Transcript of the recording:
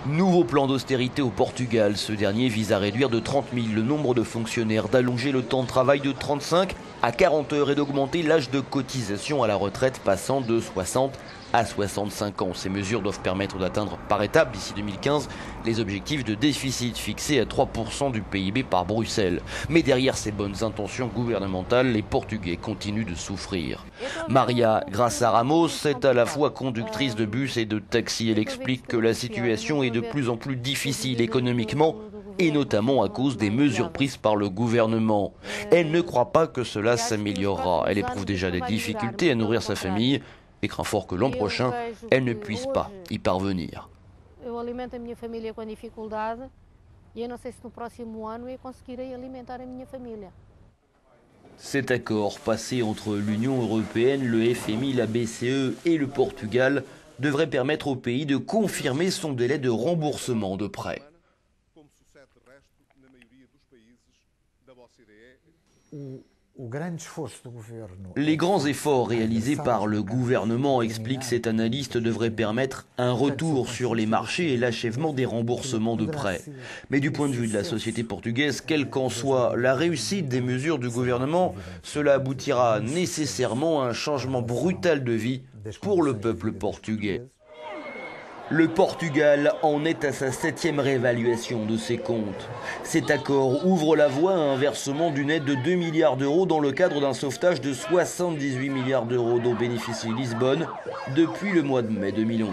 Nouveau plan d'austérité au Portugal. Ce dernier vise à réduire de 30 000 le nombre de fonctionnaires, d'allonger le temps de travail de 35 à 40 heures et d'augmenter l'âge de cotisation à la retraite passant de 60 à 65 ans. Ces mesures doivent permettre d'atteindre par étapes d'ici 2015 les objectifs de déficit fixés à 3% du PIB par Bruxelles. Mais derrière ces bonnes intentions gouvernementales, les Portugais continuent de souffrir. Maria Graça Ramos est à la fois conductrice de bus et de taxi. Elle explique que la situation est de plus en plus difficile économiquement et notamment à cause des mesures prises par le gouvernement. Elle ne croit pas que cela s'améliorera. Elle éprouve déjà des difficultés à nourrir sa famille et craint fort que l'an prochain, elle ne puisse pas y parvenir. Eu alimento a minha família com dificuldade e eu não sei se no próximo ano eu conseguirei alimentar a minha família. Cet accord passé entre l'Union européenne, le FMI, la BCE et le Portugal devrait permettre au pays de confirmer son délai de remboursement de prêts. Les grands efforts réalisés par le gouvernement, explique cet analyste, devraient permettre un retour sur les marchés et l'achèvement des remboursements de prêts. Mais du point de vue de la société portugaise, quelle qu'en soit la réussite des mesures du gouvernement, cela aboutira nécessairement à un changement brutal de vie pour le peuple portugais. Le Portugal en est à sa 7e réévaluation de ses comptes. Cet accord ouvre la voie à un versement d'une aide de 2 milliards d'euros dans le cadre d'un sauvetage de 78 milliards d'euros dont bénéficie Lisbonne depuis le mois de mai 2011.